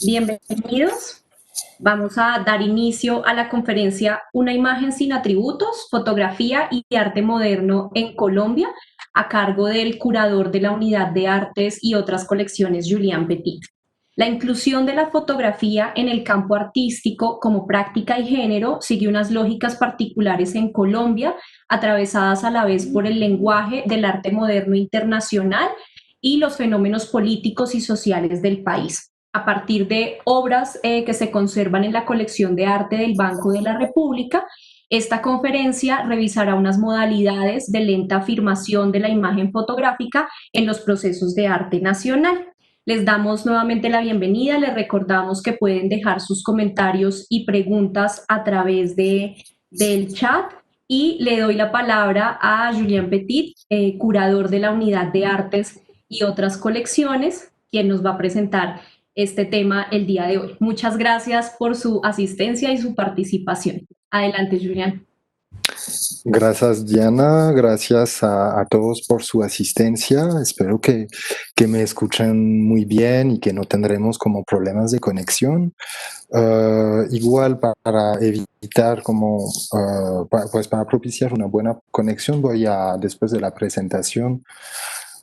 Bienvenidos. Vamos a dar inicio a la conferencia Una imagen sin atributos, fotografía y arte moderno en Colombia, a cargo del curador de la Unidad de Artes y otras colecciones, Julián Petit. La inclusión de la fotografía en el campo artístico como práctica y género sigue unas lógicas particulares en Colombia, atravesadas a la vez por el lenguaje del arte moderno internacional y los fenómenos políticos y sociales del país. A partir de obras que se conservan en la colección de arte del Banco de la República, esta conferencia revisará unas modalidades de lenta afirmación de la imagen fotográfica en los procesos de arte nacional. Les damos nuevamente la bienvenida, les recordamos que pueden dejar sus comentarios y preguntas a través del chat y le doy la palabra a Julien Petit, curador de la Unidad de Artes y otras colecciones, quien nos va a presentar este tema el día de hoy. Muchas gracias por su asistencia y su participación. Adelante, Julián. Gracias, Diana. Gracias a todos por su asistencia. Espero que me escuchen muy bien y que no tendremos como problemas de conexión. Igual para evitar pues para propiciar una buena conexión, voy a, después de la presentación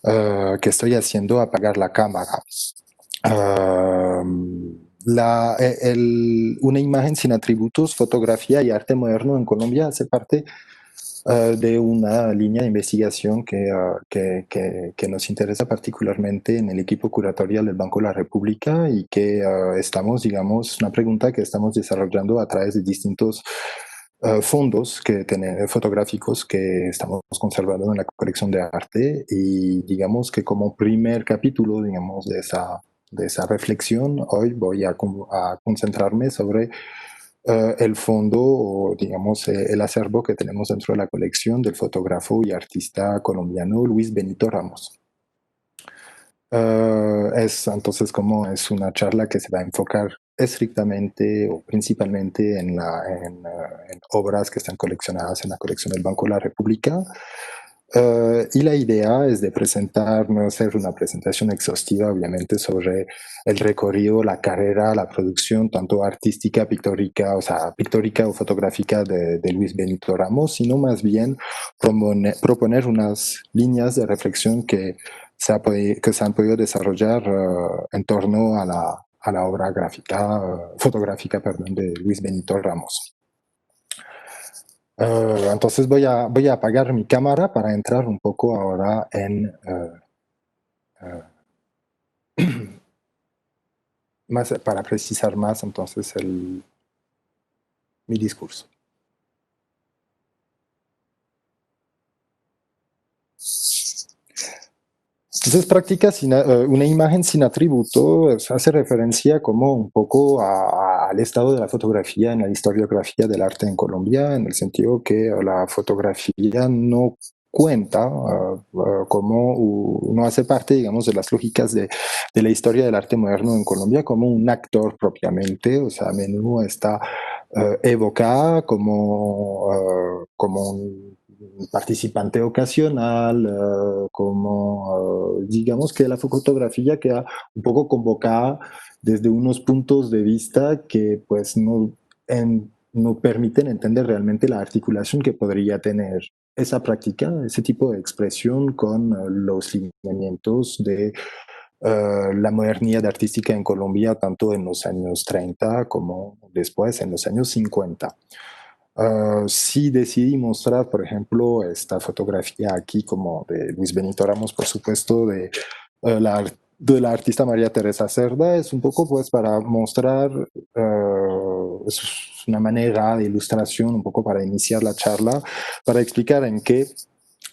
que estoy haciendo, apagar la cámara. Una imagen sin atributos, fotografía y arte moderno en Colombia hace parte de una línea de investigación que nos interesa particularmente en el equipo curatorial del Banco de la República y que estamos, digamos, una pregunta que estamos desarrollando a través de distintos fondos fotográficos que estamos conservando en la colección de arte, y digamos que como primer capítulo, digamos, de esa reflexión, hoy voy a concentrarme sobre el fondo, o digamos el acervo que tenemos dentro de la colección del fotógrafo y artista colombiano Luis Benito Ramos. Entonces, como es una charla que se va a enfocar estrictamente o principalmente en obras que están coleccionadas en la colección del Banco de la República. Y la idea es de no hacer una presentación exhaustiva, obviamente, sobre el recorrido, la carrera, la producción, tanto artística, pictórica, pictórica o fotográfica de Luis Benito Ramos, sino más bien proponer unas líneas de reflexión que se han podido desarrollar en torno a la obra fotográfica, perdón, de Luis Benito Ramos. Entonces voy a apagar mi cámara para entrar un poco ahora para precisar más entonces mi discurso. Entonces, una imagen sin atributo hace referencia como un poco al estado de la fotografía en la historiografía del arte en Colombia, en el sentido que la fotografía no cuenta no hace parte, digamos, de las lógicas de la historia del arte moderno en Colombia como un actor propiamente. O sea, a menudo está evocada como un participante ocasional, digamos que la fotografía queda un poco convocada desde unos puntos de vista que pues no permiten entender realmente la articulación que podría tener esa práctica, ese tipo de expresión con los lineamientos de la modernidad artística en Colombia, tanto en los años 30 como después en los años 50. Sí decidí mostrar, por ejemplo, esta fotografía aquí como de Luis Benito Ramos, por supuesto, de la artista María Teresa Cerda. Es un poco pues para mostrar, es una manera de ilustración, un poco para iniciar la charla, para explicar en qué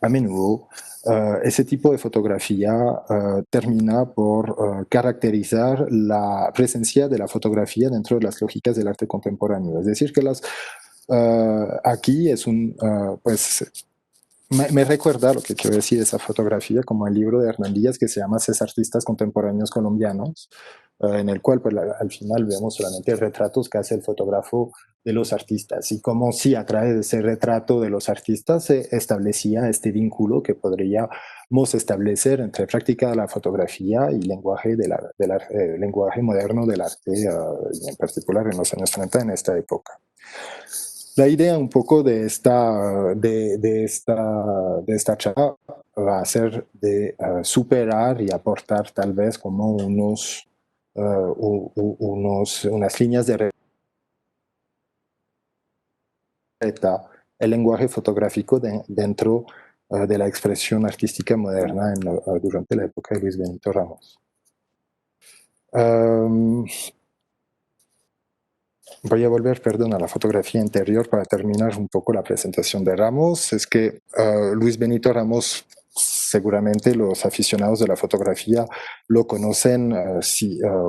a menudo ese tipo de fotografía termina por caracterizar la presencia de la fotografía dentro de las lógicas del arte contemporáneo. Es decir, que aquí es pues me recuerda lo que quiero decir esa fotografía como el libro de Hernán Díaz que se llama Ses Artistas Contemporáneos Colombianos, en el cual pues, al final vemos solamente retratos que hace el fotógrafo de los artistas y como si a través de ese retrato de los artistas se establecía este vínculo que podríamos establecer entre práctica de la fotografía y lenguaje, lenguaje moderno del arte, y en particular en los años 30 en esta época. La idea un poco de esta charla va a ser de superar y aportar tal vez como unas líneas de el lenguaje fotográfico dentro de la expresión artística moderna durante la época de Luis Benito Ramos. Voy a volver, perdón, a la fotografía interior para terminar un poco la presentación de Ramos. Es que Luis Benito Ramos, seguramente los aficionados de la fotografía lo conocen,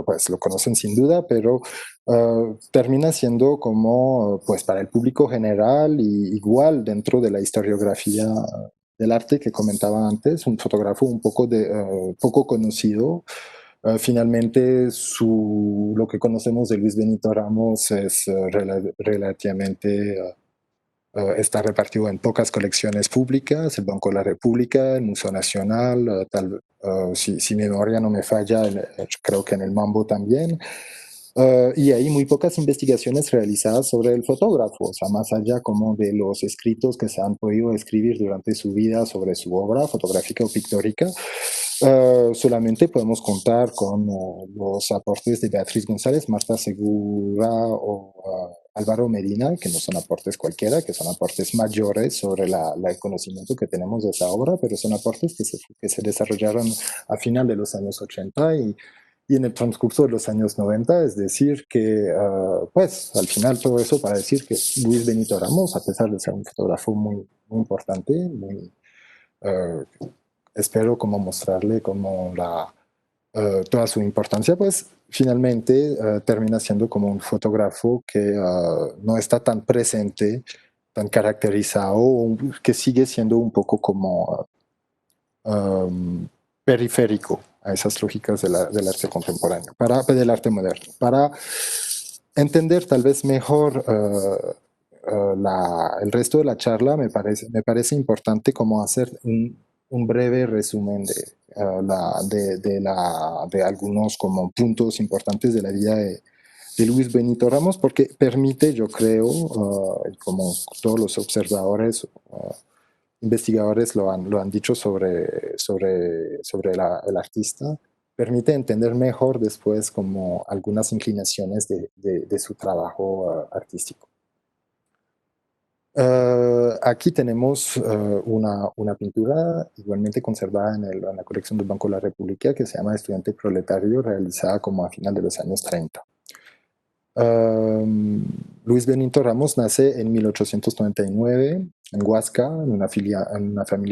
pues lo conocen sin duda, pero termina siendo como, pues para el público general y igual dentro de la historiografía del arte que comentaba antes, un fotógrafo un poco, poco conocido. Finalmente, lo que conocemos de Luis Benito Ramos es relativamente, está repartido en pocas colecciones públicas, el Banco de la República, el Museo Nacional, si mi memoria no me falla, creo que en el Mambo también. Y hay muy pocas investigaciones realizadas sobre el fotógrafo, o sea, más allá como de los escritos que se han podido escribir durante su vida sobre su obra fotográfica o pictórica. Solamente podemos contar con los aportes de Beatriz González, Marta Segura o Álvaro Medina, que no son aportes cualquiera, que son aportes mayores sobre el conocimiento que tenemos de esa obra, pero son aportes que se desarrollaron a final de los años 80 y en el transcurso de los años 90, es decir, que pues al final todo eso para decir que Luis Benito Ramos, a pesar de ser un fotógrafo muy importante, espero como mostrarle como toda su importancia, pues finalmente termina siendo como un fotógrafo que no está tan presente, tan caracterizado, que sigue siendo un poco como periférico a esas lógicas del arte contemporáneo, del arte moderno. Para entender tal vez mejor el resto de la charla, me parece importante como hacer un breve resumen de algunos como puntos importantes de la vida de Luis Benito Ramos, porque permite, yo creo, como todos los observadores, investigadores lo han dicho sobre el artista, permite entender mejor después como algunas inclinaciones de su trabajo artístico. Aquí tenemos una pintura igualmente conservada en la colección del Banco de la República que se llama Estudiante Proletario, realizada como a final de los años 30. Luis Benito Ramos nace en 1899 en Huasca, en una familia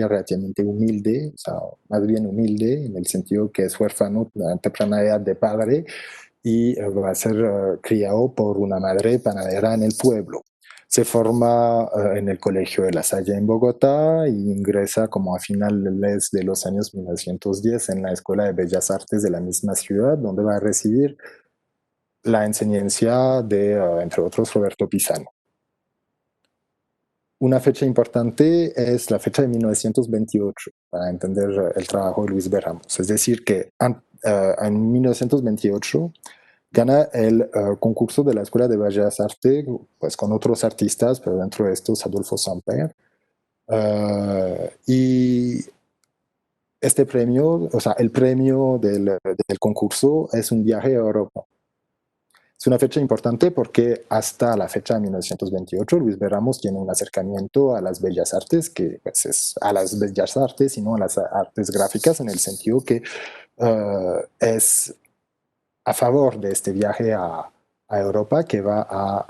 relativamente humilde, o sea, más bien humilde, en el sentido que es huérfano a temprana edad de padre y va a ser criado por una madre panadera en el pueblo. Se forma en el Colegio de La Salle en Bogotá e ingresa como a finales de los años 1910 en la Escuela de Bellas Artes de la misma ciudad, donde va a recibir la enseñanza de, entre otros, Roberto Pisano. Una fecha importante es la fecha de 1928 para entender el trabajo de Luis Ramos. Es decir, que en 1928 gana el concurso de la Escuela de Bellas Artes, pues con otros artistas, pero dentro de estos Adolfo Samper. Y este premio, o sea, el premio del concurso es un viaje a Europa. Es una fecha importante porque hasta la fecha de 1928 Luis Ramos tiene un acercamiento a las bellas artes, que pues, es a las bellas artes y no a las artes gráficas, en el sentido que es a favor de este viaje a Europa, que va a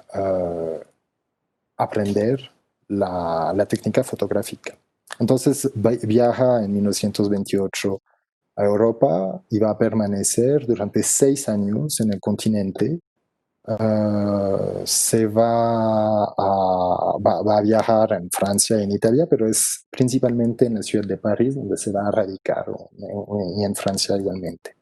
aprender la técnica fotográfica. Entonces viaja en 1928 a Europa y va a permanecer durante 6 años en el continente. Va a viajar en Francia y en Italia, pero es principalmente en la ciudad de París donde se va a radicar, y en Francia igualmente.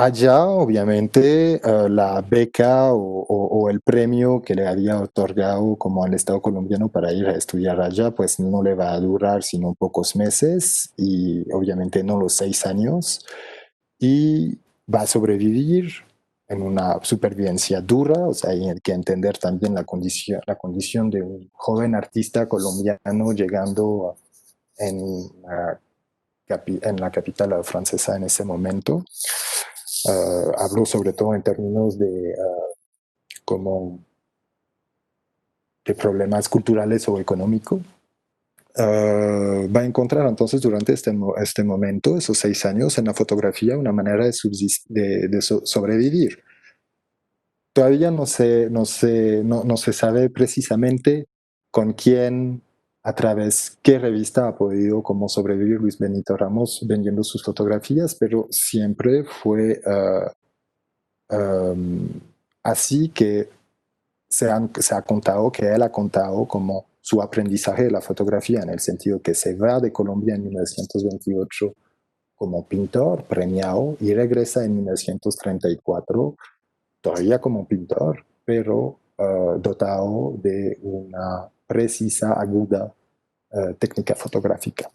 Allá, obviamente, la beca o el premio que le había otorgado como al Estado colombiano para ir a estudiar allá, pues no le va a durar sino pocos meses y obviamente no los 6 años. Y va a sobrevivir en una supervivencia dura, o sea, hay que entender también la condición de un joven artista colombiano llegando en la capital francesa en ese momento. Hablo sobre todo en términos como de problemas culturales o económicos. Va a encontrar entonces durante este momento, esos 6 años, en la fotografía una manera de sobrevivir. Todavía no se sabe precisamente con quién, a través qué revista ha podido como sobrevivir Luis Benito Ramos vendiendo sus fotografías, pero siempre fue así que se ha contado, que él ha contado como su aprendizaje de la fotografía, en el sentido que se va de Colombia en 1928 como pintor premiado y regresa en 1934 todavía como pintor, pero dotado de una precisa, aguda técnica fotográfica.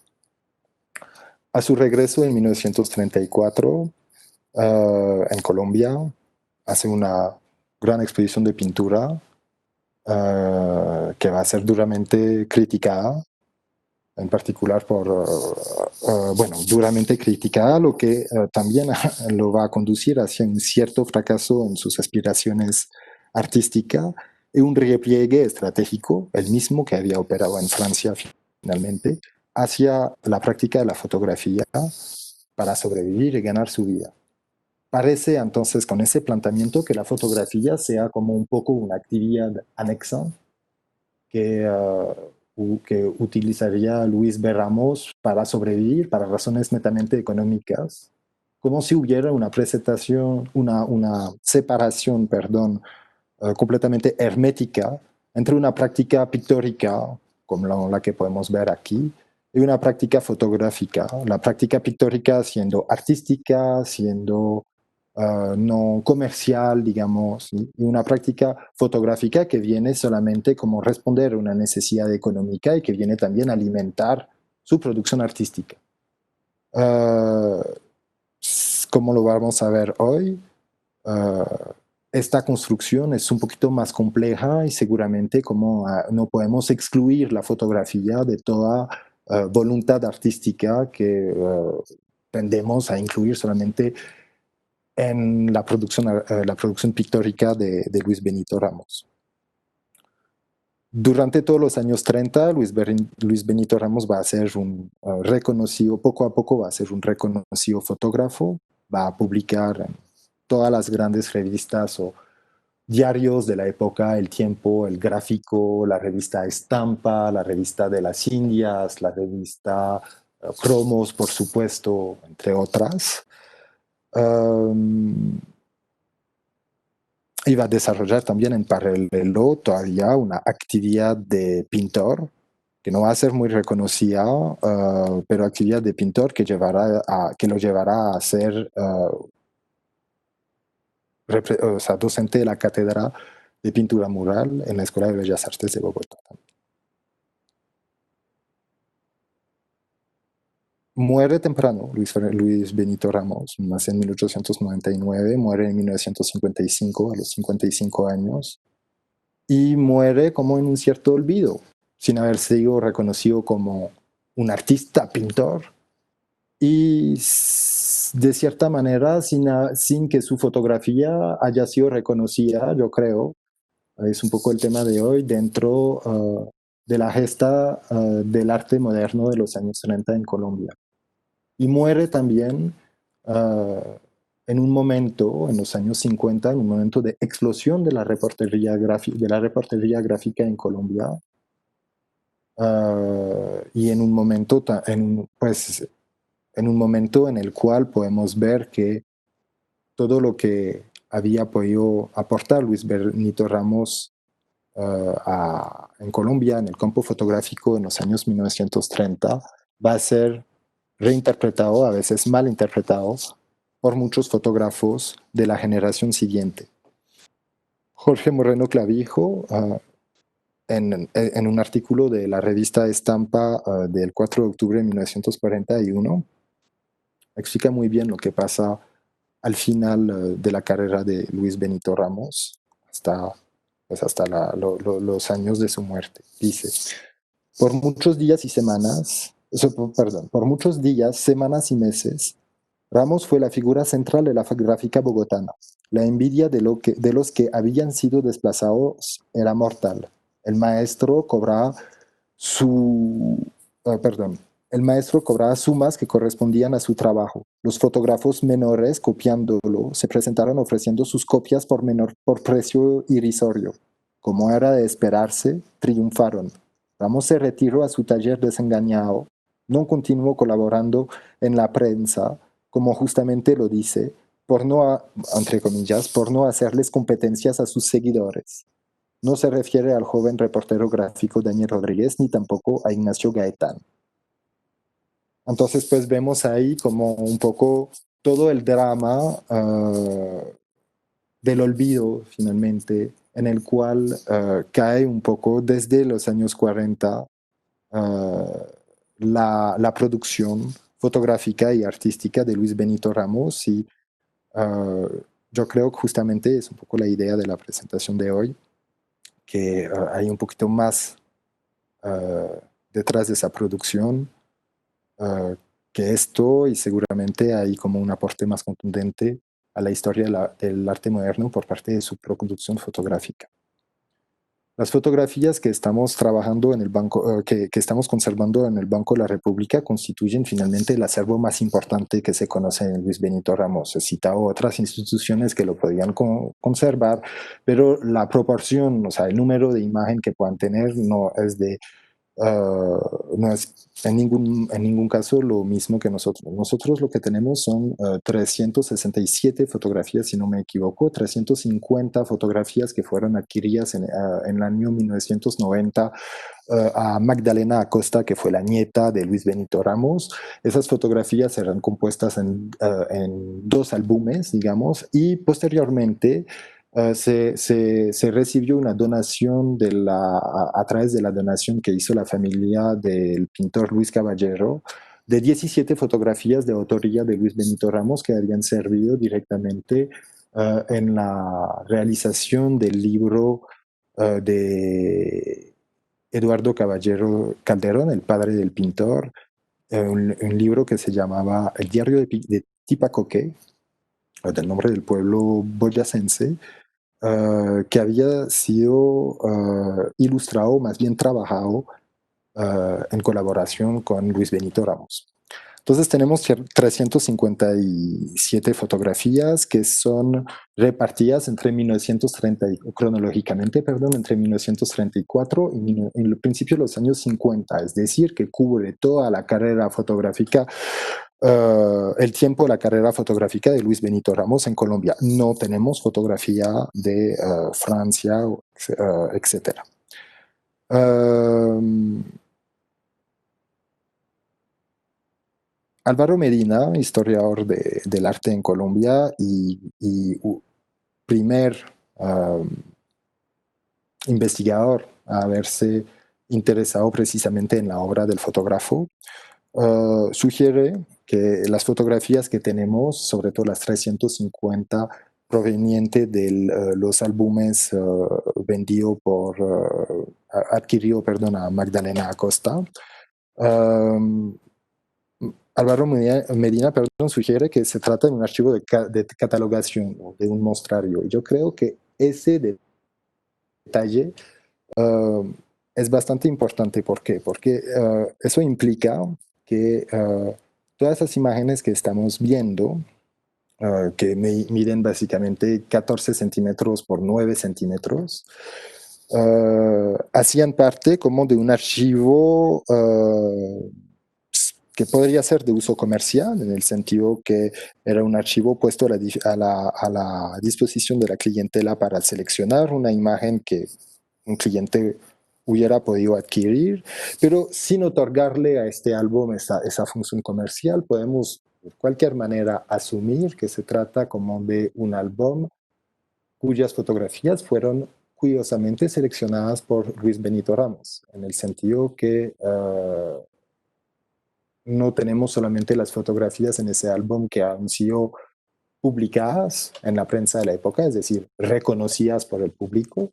A su regreso en 1934, en Colombia, hace una gran exposición de pintura que va a ser duramente criticada, en particular bueno, duramente criticada, lo que también lo va a conducir hacia un cierto fracaso en sus aspiraciones artísticas y un repliegue estratégico, el mismo que había operado en Francia finalmente, hacia la práctica de la fotografía para sobrevivir y ganar su vida. Parece entonces con ese planteamiento que la fotografía sea como un poco una actividad anexa que utilizaría Luis B. Ramos para sobrevivir, para razones netamente económicas, como si hubiera una presentación, una separación, perdón, completamente hermética entre una práctica pictórica, como la que podemos ver aquí, y una práctica fotográfica. La práctica pictórica siendo artística, siendo no comercial, digamos, ¿sí? Y una práctica fotográfica que viene solamente como responder a una necesidad económica y que viene también a alimentar su producción artística. Uh, como lo vamos a ver hoy, esta construcción es un poquito más compleja y seguramente como no podemos excluir la fotografía de toda voluntad artística que tendemos a incluir solamente en la producción pictórica de Luis Benito Ramos. Durante todos los años 30, Luis Benito Ramos va a ser un reconocido, poco a poco va a ser un reconocido fotógrafo, va a publicar en todas las grandes revistas o diarios de la época, El Tiempo, El Gráfico, la revista Estampa, la revista de las Indias, la revista Cromos, por supuesto, entre otras. Iba a desarrollar también en paralelo todavía una actividad de pintor, que no va a ser muy reconocida, pero actividad de pintor que lo llevará a ser o sea, docente de la cátedra de pintura mural en la Escuela de Bellas Artes de Bogotá. Muere temprano Luis Benito Ramos, nace en 1899, muere en 1955 a los 55 años y muere como en un cierto olvido, sin haber sido reconocido como un artista, pintor, y de cierta manera sin que su fotografía haya sido reconocida, yo creo. Es un poco el tema de hoy dentro de la gesta del arte moderno de los años 30 en Colombia. Y muere también uh, en un momento, en los años 50, en un momento de explosión de la reportería gráfica en Colombia. Y en un momento, pues, en un momento en el cual podemos ver que todo lo que había podido aportar Luis Benito Ramos en Colombia, en el campo fotográfico en los años 1930, va a ser reinterpretado, a veces mal interpretado, por muchos fotógrafos de la generación siguiente. Jorge Moreno Clavijo, en un artículo de la revista Estampa del 4 de octubre de 1941, explica muy bien lo que pasa al final de la carrera de Luis Benito Ramos, hasta los años de su muerte. Dice, por muchos días y semanas, perdón, por muchos días, semanas y meses, Ramos fue la figura central de la gráfica bogotana. La envidia de los que habían sido desplazados era mortal. El maestro cobraba su, perdón, el maestro cobraba sumas que correspondían a su trabajo. Los fotógrafos menores, copiándolo, se presentaron ofreciendo sus copias por precio irrisorio. Como era de esperarse, triunfaron. Ramos se retiró a su taller desengañado. No continuó colaborando en la prensa, como justamente lo dice, entre comillas, por no hacerles competencias a sus seguidores. No se refiere al joven reportero gráfico Daniel Rodríguez ni tampoco a Ignacio Gaetán. Entonces, pues vemos ahí como un poco todo el drama del olvido, finalmente, en el cual cae un poco desde los años 40 la producción fotográfica y artística de Luis Benito Ramos y yo creo que justamente es un poco la idea de la presentación de hoy, que hay un poquito más detrás de esa producción que esto y seguramente hay como un aporte más contundente a la historia del arte moderno por parte de su producción fotográfica. Las fotografías que estamos trabajando en el banco, que estamos conservando en el Banco de la República constituyen finalmente el acervo más importante que se conoce en Luis Benito Ramos. He citado otras instituciones que lo podían conservar, pero la proporción, o sea, el número de imagen que puedan tener no es no es en ningún caso lo mismo que nosotros. Nosotros lo que tenemos son 367 fotografías, si no me equivoco, 350 fotografías que fueron adquiridas en el año 1990 a Magdalena Acosta, que fue la nieta de Luis Benito Ramos. Esas fotografías eran compuestas en dos álbumes, digamos, y posteriormente se recibió una donación a través de la donación que hizo la familia del pintor Luis Caballero de 17 fotografías de autoría de Luis Benito Ramos que habían servido directamente en la realización del libro de Eduardo Caballero Calderón, el padre del pintor, un libro que se llamaba El diario de Tipacoque, del nombre del pueblo boyacense, que había sido ilustrado, más bien trabajado en colaboración con Luis Benito Ramos. Entonces tenemos 357 fotografías que son repartidas entre 1930, cronológicamente, perdón, entre 1934 y el principio de los años 50, es decir, que cubre toda la carrera fotográfica, el tiempo de la carrera fotográfica de Luis Benito Ramos en Colombia. No tenemos fotografía de Francia, etc. Álvaro Medina, historiador del arte en Colombia y primer investigador a haberse interesado precisamente en la obra del fotógrafo, sugiere que las fotografías que tenemos, sobre todo las 350 provenientes de los álbumes adquirido a Magdalena Acosta, Álvaro Medina, sugiere que se trata de un archivo de catalogación o de un mostrario. Yo creo que ese detalle es bastante importante. ¿Por qué? Porque eso implica que todas esas imágenes que estamos viendo, que miden básicamente 14 centímetros por 9 centímetros, hacían parte como de un archivo que podría ser de uso comercial, en el sentido que era un archivo puesto a la disposición de la clientela para seleccionar una imagen que un cliente hubiera podido adquirir, pero sin otorgarle a este álbum esa función comercial. Podemos de cualquier manera asumir que se trata como de un álbum cuyas fotografías fueron curiosamente seleccionadas por Luis Benito Ramos, en el sentido que no tenemos solamente las fotografías en ese álbum que han sido publicadas en la prensa de la época, es decir, reconocidas por el público,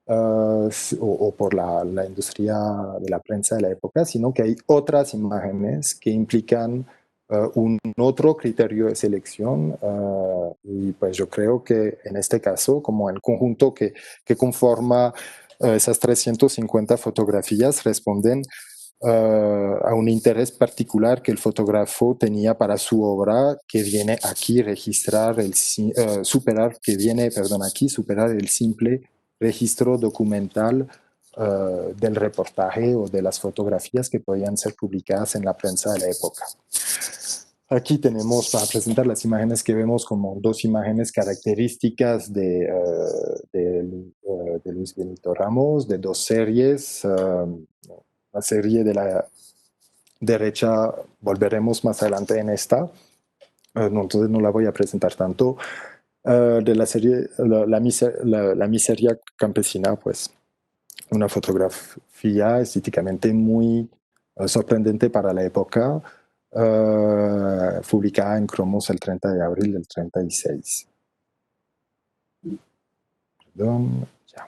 o por la industria de la prensa de la época, sino que hay otras imágenes que implican un otro criterio de selección, y pues yo creo que en este caso, como el conjunto que conforma esas 350 fotografías, responden a un interés particular que el fotógrafo tenía para su obra, que viene aquí registrar superar, que viene, perdón, aquí superar el simple registro documental del reportaje o de las fotografías que podían ser publicadas en la prensa de la época. Aquí tenemos para presentar las imágenes que vemos como dos imágenes características de Luis Benito Ramos, de dos series. La serie de la derecha volveremos más adelante en esta, entonces no la voy a presentar tanto. De la serie la miseria campesina, pues una fotografía estéticamente muy sorprendente para la época, publicada en Cromos el 30 de abril del 36. Perdón, ya.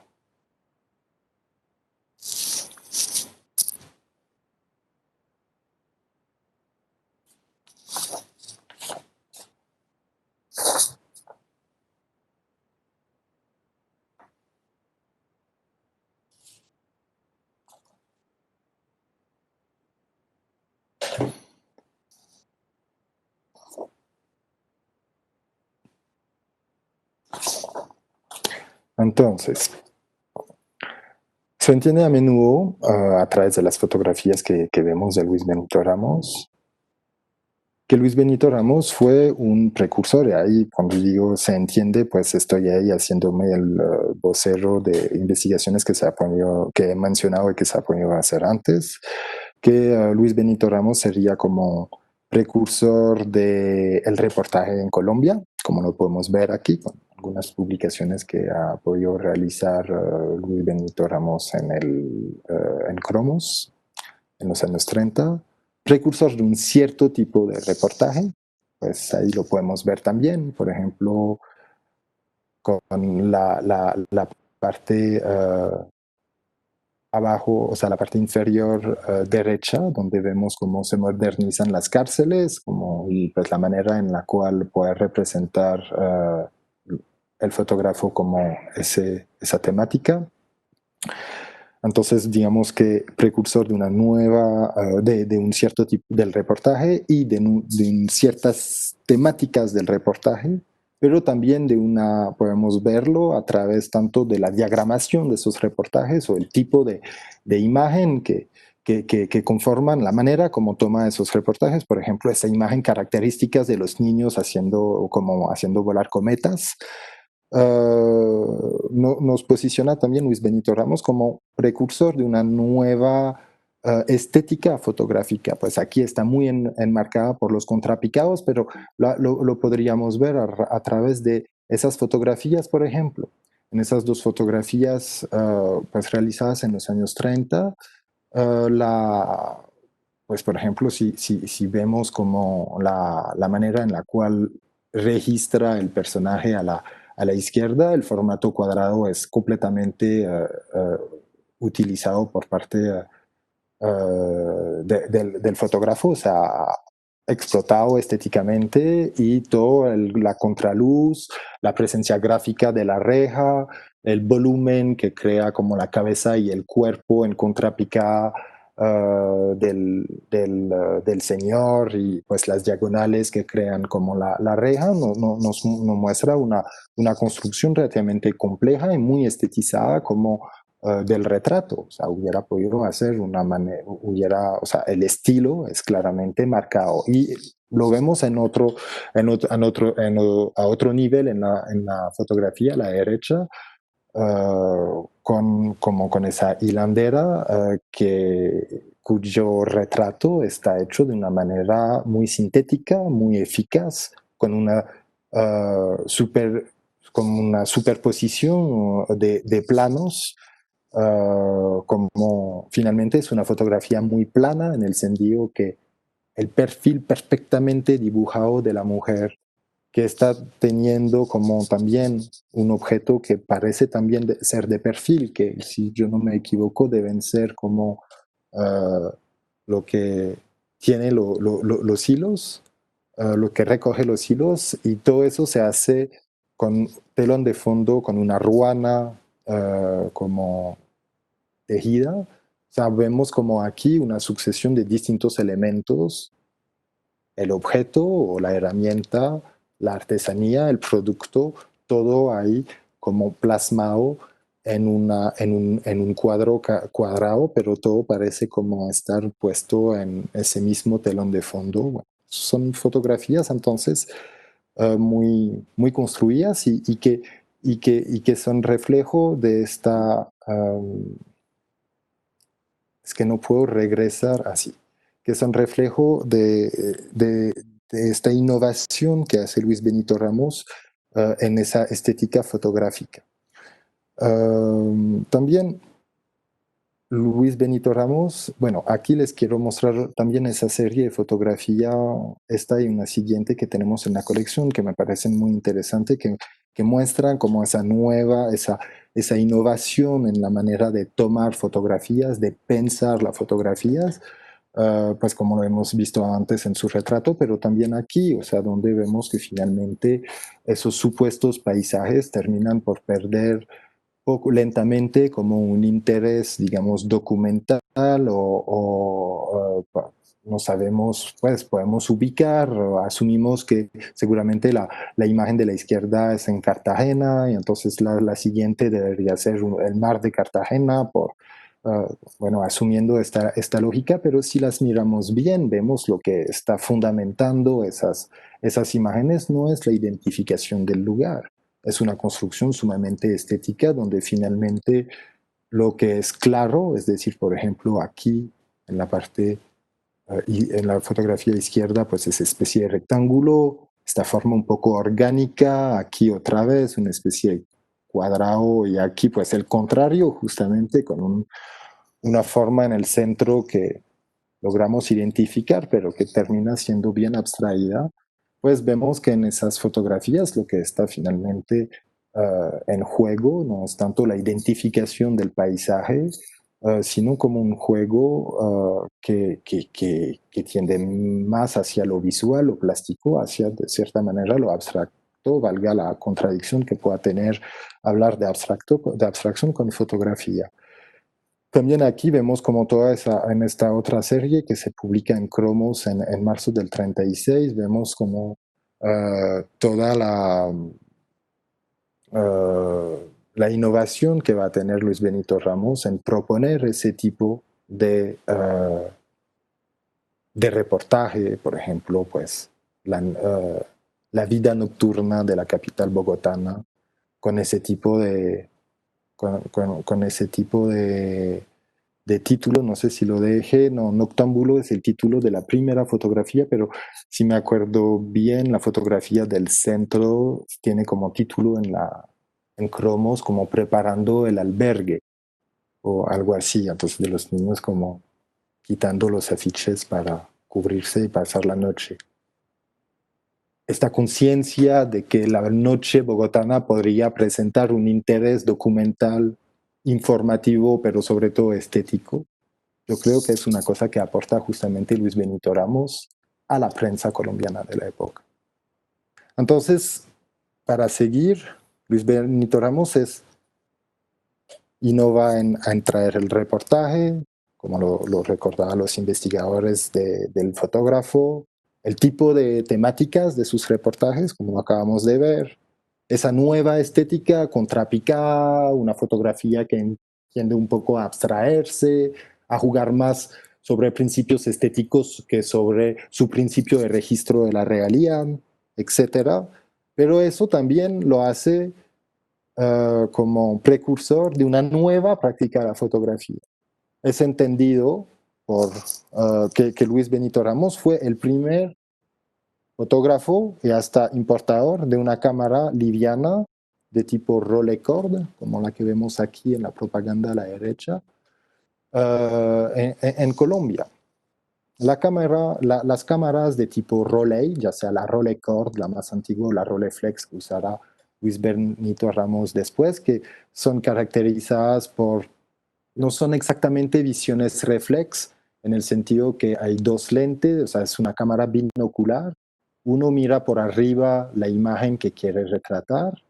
Entonces, se entiende a menudo a través de las fotografías que vemos de Luis Benito Ramos, que Luis Benito Ramos fue un precursor, y ahí cuando digo se entiende, pues estoy ahí haciéndome el vocero de investigaciones que he mencionado y que se ha podido hacer antes, que Luis Benito Ramos sería como precursor del reportaje en Colombia, como lo podemos ver aquí, con algunas publicaciones que ha podido realizar Luis Benito Ramos en Cromos en los años 30, precursor de un cierto tipo de reportaje, pues ahí lo podemos ver también, por ejemplo, con la parte abajo, o sea, la parte inferior derecha, donde vemos cómo se modernizan las cárceles, y pues la manera en la cual puede representar el fotógrafo como esa temática. Entonces, digamos que precursor de una nueva, de un cierto tipo del reportaje y de ciertas temáticas del reportaje, pero también podemos verlo a través tanto de la diagramación de esos reportajes o el tipo de imagen que conforman la manera como toma esos reportajes. Por ejemplo, esa imagen características de los niños haciendo volar cometas. Nos posiciona también Luis Benito Ramos como precursor de una nueva estética fotográfica. Pues aquí está muy enmarcada por los contrapicados, pero lo podríamos ver a través de esas fotografías, por ejemplo. En esas dos fotografías pues realizadas en los años 30, pues por ejemplo, si vemos como la manera en la cual registra el personaje a la izquierda, el formato cuadrado es completamente utilizado por parte del fotógrafo, o sea, explotado estéticamente, y toda la contraluz, la presencia gráfica de la reja, el volumen que crea como la cabeza y el cuerpo en contrapicada del señor, y pues las diagonales que crean como la reja, nos muestra una construcción relativamente compleja y muy estetizada como del retrato. O sea, hubiera podido hacer o sea, el estilo es claramente marcado, y lo vemos a otro nivel en la fotografía a la derecha, como con esa hilandera cuyo retrato está hecho de una manera muy sintética, muy eficaz, con una, con una superposición de planos, como finalmente es una fotografía muy plana en el sentido que el perfil perfectamente dibujado de la mujer que está teniendo como también un objeto que parece también ser de perfil, que si yo no me equivoco deben ser como lo que tiene los hilos, lo que recoge los hilos, y todo eso se hace con telón de fondo, con una ruana como tejida. O sea, vemos como aquí una sucesión de distintos elementos, el objeto o la herramienta, la artesanía, el producto, todo ahí como plasmado en un cuadro cuadrado, pero todo parece como estar puesto en ese mismo telón de fondo. Bueno, son fotografías entonces muy construidas y que son reflejo de esta, es que no puedo regresar así, que son reflejo de esta innovación que hace Luis Benito Ramos en esa estética fotográfica. También Luis Benito Ramos, bueno, aquí les quiero mostrar también esa serie de fotografía, esta y una siguiente que tenemos en la colección, que me parecen muy interesantes, que muestran como esa nueva, esa innovación en la manera de tomar fotografías, de pensar las fotografías, pues como lo hemos visto antes en su retrato, pero también aquí, o sea, donde vemos que finalmente esos supuestos paisajes terminan por perder poco lentamente como un interés, digamos, documental no sabemos, pues podemos ubicar, o asumimos que seguramente la imagen de la izquierda es en Cartagena y entonces la siguiente debería ser el mar de Cartagena, bueno, asumiendo esta lógica, pero si las miramos bien, vemos lo que está fundamentando esas imágenes no es la identificación del lugar, es una construcción sumamente estética donde finalmente lo que es claro, es decir, por ejemplo, aquí en la parte y en la fotografía izquierda, pues esa especie de rectángulo, esta forma un poco orgánica, aquí otra vez una especie de cuadrado y aquí pues el contrario, justamente con una forma en el centro que logramos identificar, pero que termina siendo bien abstraída, pues vemos que en esas fotografías lo que está finalmente en juego no es tanto la identificación del paisaje, sino como un juego que tiende más hacia lo visual, lo plástico, hacia de cierta manera lo abstracto, valga la contradicción que pueda tener hablar de abstracción con fotografía. También aquí vemos como en esta otra serie que se publica en Cromos en marzo del 36, vemos como toda la innovación que va a tener Luis Benito Ramos en proponer ese tipo de reportaje, por ejemplo, pues la vida nocturna de la capital bogotana, con ese tipo con ese tipo de título, no sé si lo dejé, no, Noctámbulo es el título de la primera fotografía, pero si me acuerdo bien, la fotografía del centro tiene como título en cromos como preparando el albergue o algo así, entonces de los niños como quitando los afiches para cubrirse y pasar la noche. Esta conciencia de que la noche bogotana podría presentar un interés documental, informativo, pero sobre todo estético, yo creo que es una cosa que aporta justamente Luis Benito Ramos a la prensa colombiana de la época. Entonces, para seguir, Luis Benito Ramos innova en traer el reportaje, como lo recordaban los investigadores del fotógrafo, el tipo de temáticas de sus reportajes, como acabamos de ver, esa nueva estética contrapicada, una fotografía que tiende un poco a abstraerse, a jugar más sobre principios estéticos que sobre su principio de registro de la realidad, etcétera. Pero eso también lo hace como precursor de una nueva práctica de la fotografía. Es entendido que Luis Benito Ramos fue el primer fotógrafo y hasta importador de una cámara liviana de tipo Rolleicord, como la que vemos aquí en la propaganda a la derecha, en Colombia. Las cámaras de tipo Rolei, ya sea la Rolleicord, la más antigua, o la Rolleiflex que usará Luis Benito Ramos después, que son caracterizadas por, no son exactamente visiones reflex, en el sentido que hay dos lentes, o sea, es una cámara binocular. Uno mira por arriba la imagen que quiere retratar,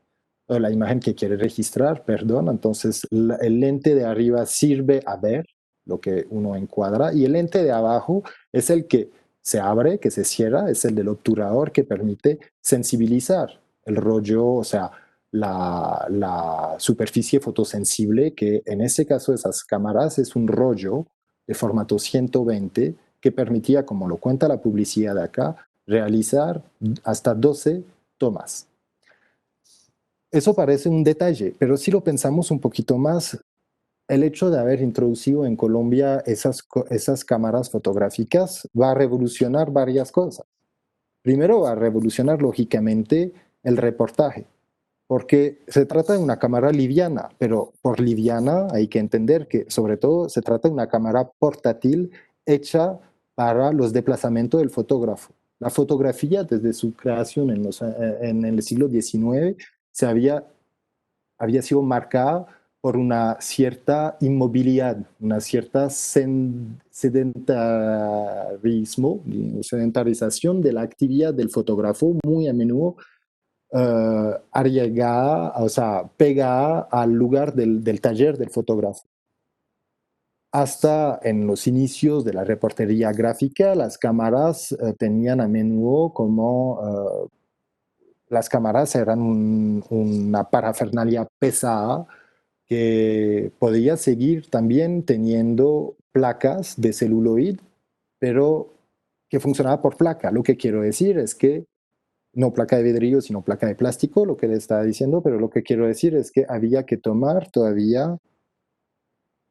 o la imagen que quiere registrar, perdón. Entonces, el lente de arriba sirve a ver lo que uno encuadra y el lente de abajo es el que se abre, que se cierra, es el del obturador que permite sensibilizar el rollo, o sea, la superficie fotosensible, que en este caso de esas cámaras es un rollo de formato 120 que permitía, como lo cuenta la publicidad de acá, realizar hasta 12 tomas. Eso parece un detalle, pero si lo pensamos un poquito más, el hecho de haber introducido en Colombia esas cámaras fotográficas va a revolucionar varias cosas. Primero va a revolucionar lógicamente el reportaje, porque se trata de una cámara liviana, pero por liviana hay que entender que sobre todo se trata de una cámara portátil hecha para los desplazamientos del fotógrafo. La fotografía desde su creación en el siglo XIX había sido marcada por una cierta inmovilidad, una cierta sedentarización de la actividad del fotógrafo, muy a menudo arriesgada, o sea, pegada al lugar del taller del fotógrafo. Hasta en los inicios de la reportería gráfica, las cámaras tenían a menudo como las cámaras eran una parafernalia pesada que podía seguir también teniendo placas de celuloid, pero que funcionaba por placa. Lo que quiero decir es que no placa de vidrio, sino placa de plástico, lo que le estaba diciendo, pero lo que quiero decir es que había que tomar todavía,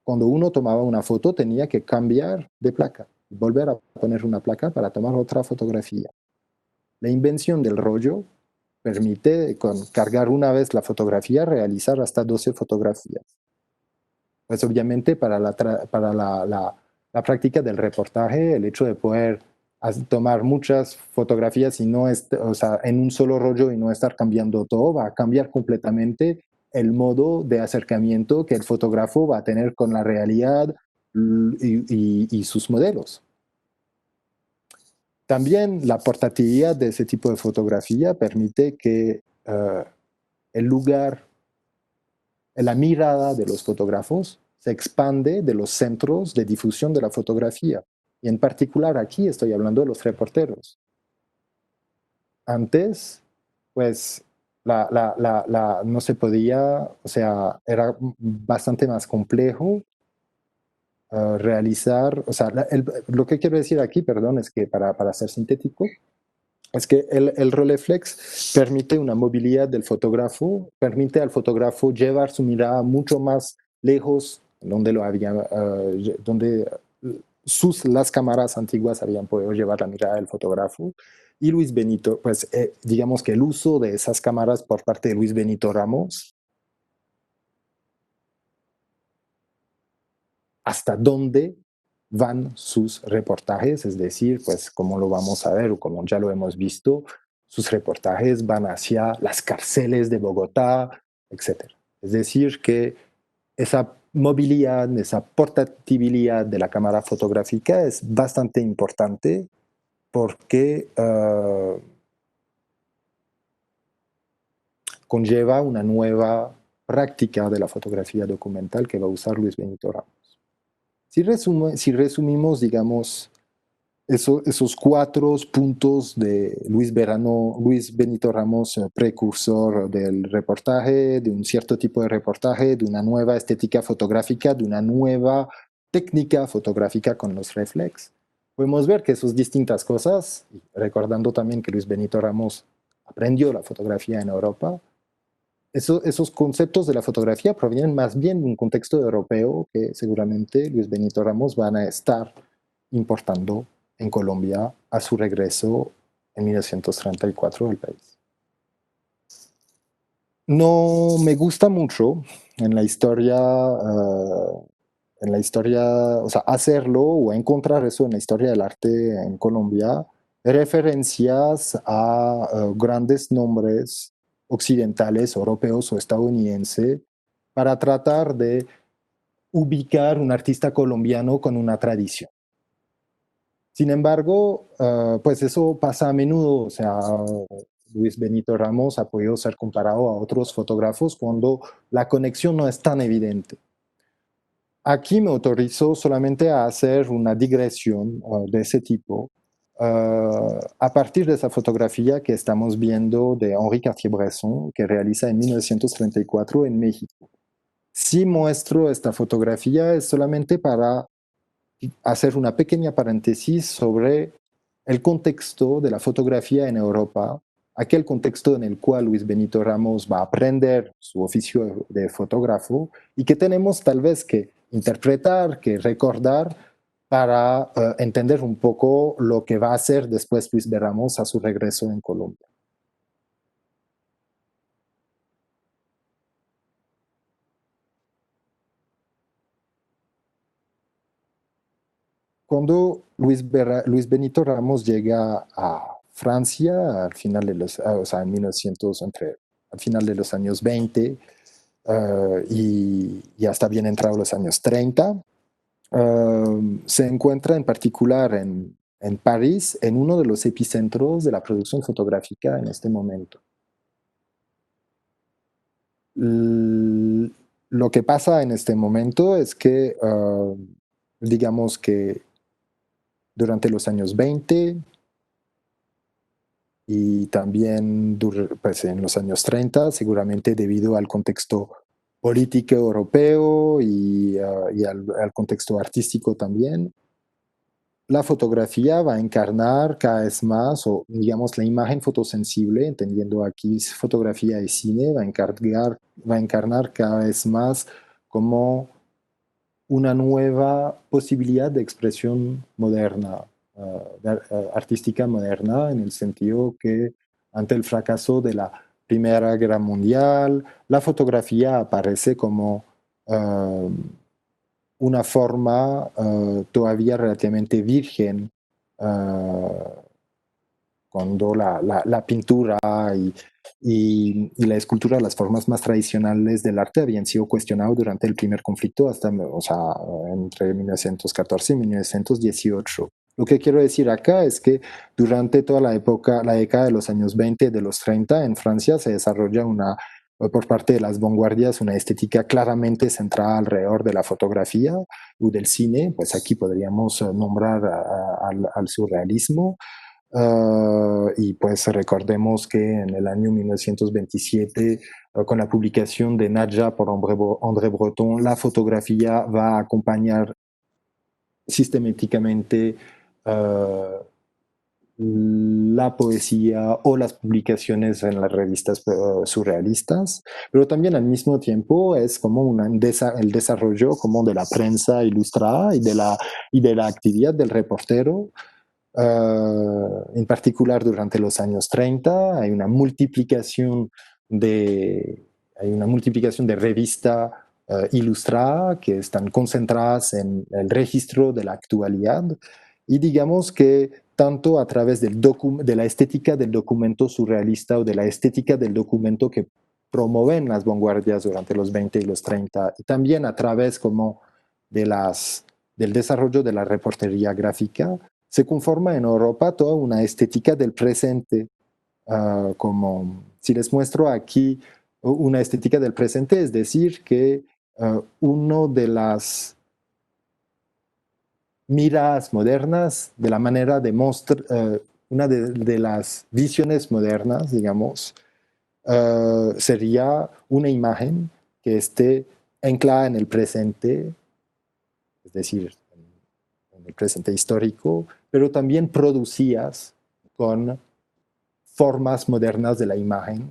cuando uno tomaba una foto, tenía que cambiar de placa, volver a poner una placa para tomar otra fotografía. La invención del rollo permite, con cargar una vez la fotografía, realizar hasta 12 fotografías. Pues obviamente para la práctica del reportaje, el hecho de poder tomar muchas fotografías y no o sea, en un solo rollo y no estar cambiando todo, va a cambiar completamente el modo de acercamiento que el fotógrafo va a tener con la realidad y sus modelos. También la portabilidad de ese tipo de fotografía permite que el lugar, la mirada de los fotógrafos se expande de los centros de difusión de la fotografía. Y en particular aquí estoy hablando de los reporteros. Antes, pues, no se podía, o sea, era bastante más complejo realizar, o sea, lo que quiero decir aquí, perdón, es que para ser sintético, es que el Rolleiflex permite una movilidad del fotógrafo, permite al fotógrafo llevar su mirada mucho más lejos donde las cámaras antiguas habían podido llevar la mirada del fotógrafo. Y Luis Benito, pues digamos que el uso de esas cámaras por parte de Luis Benito Ramos, hasta dónde van sus reportajes, es decir, pues como lo vamos a ver o como ya lo hemos visto, sus reportajes van hacia las cárceles de Bogotá, etc. Es decir, que esa movilidad, esa portabilidad de la cámara fotográfica es bastante importante porque conlleva una nueva práctica de la fotografía documental que va a usar Luis Benito Ramos. Si resumimos, digamos, esos 4 puntos de Luis Benito Ramos, precursor del reportaje, de un cierto tipo de reportaje, de una nueva estética fotográfica, de una nueva técnica fotográfica con los reflex. Podemos ver que esas distintas cosas, recordando también que Luis Benito Ramos aprendió la fotografía en Europa, esos conceptos de la fotografía provienen más bien de un contexto europeo que seguramente Luis Benito Ramos van a estar importando en Colombia a su regreso en 1934 al país. No me gusta mucho en la historia, o sea, hacerlo o encontrar eso en la historia del arte en Colombia, referencias a grandes nombres occidentales, europeos o estadounidenses, para tratar de ubicar un artista colombiano con una tradición. Sin embargo, pues eso pasa a menudo, o sea, Luis Benito Ramos ha podido ser comparado a otros fotógrafos cuando la conexión no es tan evidente. Aquí me autorizo solamente a hacer una digresión de ese tipo a partir de esa fotografía que estamos viendo de Henri Cartier-Bresson, que realiza en 1934 en México. Si muestro esta fotografía es solamente para hacer una pequeña paréntesis sobre el contexto de la fotografía en Europa, aquel contexto en el cual Luis Benito Ramos va a aprender su oficio de fotógrafo y que tenemos tal vez que interpretar, que recordar para entender un poco lo que va a hacer después Luis de Ramos a su regreso en Colombia. Cuando Luis Benito Ramos llega a Francia al final de los, o sea, en 1900, al final de los años 20 y hasta bien entrado los años 30, se encuentra en particular en París, en uno de los epicentros de la producción fotográfica en este momento. Lo que pasa en este momento es que, digamos que durante los años 20 y también pues, en los años 30, seguramente debido al contexto político europeo y al contexto artístico también, la fotografía va a encarnar cada vez más, o digamos la imagen fotosensible, entendiendo aquí fotografía y cine, va a encarnar cada vez más como una nueva posibilidad de expresión moderna, artística moderna, en el sentido que ante el fracaso de la Primera Guerra Mundial, la fotografía aparece como una forma todavía relativamente virgen, cuando la pintura y la escultura, las formas más tradicionales del arte, habían sido cuestionados durante el primer conflicto, hasta, o sea, entre 1914 y 1918. Lo que quiero decir acá es que durante toda la época, la década de los años 20 y de los 30, en Francia se desarrolla por parte de las vanguardias, una estética claramente centrada alrededor de la fotografía o del cine. Pues aquí podríamos nombrar al surrealismo. Y pues recordemos que en el año 1927, con la publicación de Nadja por André Breton, la fotografía va a acompañar sistemáticamente la poesía o las publicaciones en las revistas surrealistas, pero también al mismo tiempo es como el desarrollo como de la prensa ilustrada y de la actividad del reportero. En particular durante los años 30 hay una multiplicación de revistas ilustradas que están concentradas en el registro de la actualidad y digamos que tanto a través de la estética del documento surrealista o de la estética del documento que promueven las vanguardias durante los 20 y los 30 y también a través como del desarrollo de la reportería gráfica, se conforma en Europa toda una estética del presente, como si les muestro aquí una estética del presente, es decir, que uno de las miradas modernas, de la manera de mostrar, una de las visiones modernas, digamos, sería una imagen que esté anclada en el presente, es decir, en el presente histórico, pero también producidas con formas modernas de la imagen,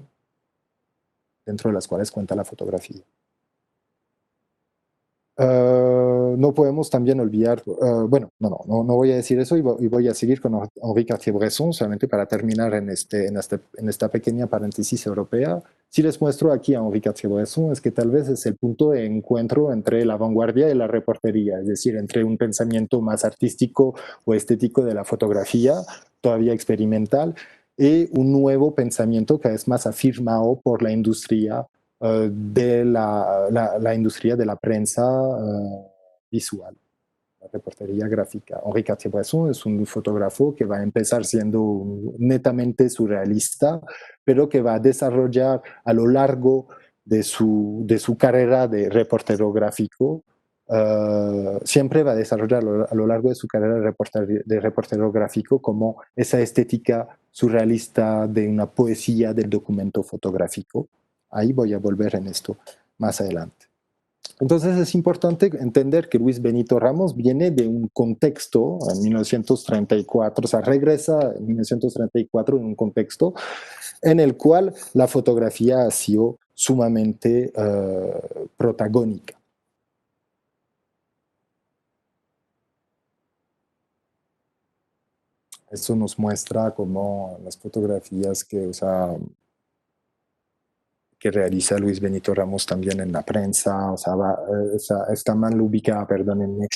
dentro de las cuales cuenta la fotografía. no podemos también olvidar, bueno, no voy a decir eso y voy a seguir con Henri Cartier-Bresson, solamente para terminar en esta pequeña paréntesis europea. Si les muestro aquí a Henri Cartier-Bresson, es que tal vez es el punto de encuentro entre la vanguardia y la reportería, es decir, entre un pensamiento más artístico o estético de la fotografía, todavía experimental, y un nuevo pensamiento que es más afirmado por la industria de la industria de la prensa visual, la reportería gráfica. Henri Cartier-Bresson es un fotógrafo que va a empezar siendo netamente surrealista, pero que va a desarrollar a lo largo de su carrera de reportero gráfico, siempre va a desarrollar a lo largo de su carrera de reportero gráfico como esa estética surrealista de una poesía del documento fotográfico. Ahí voy a volver en esto más adelante. Entonces es importante entender que Luis Benito Ramos viene de un contexto en 1934, o sea, regresa en 1934 en un contexto en el cual la fotografía ha sido sumamente protagónica. Esto nos muestra cómo las fotografías que, o sea, que realiza Luis Benito Ramos también en la prensa, o sea, está mal ubicada, perdónenme,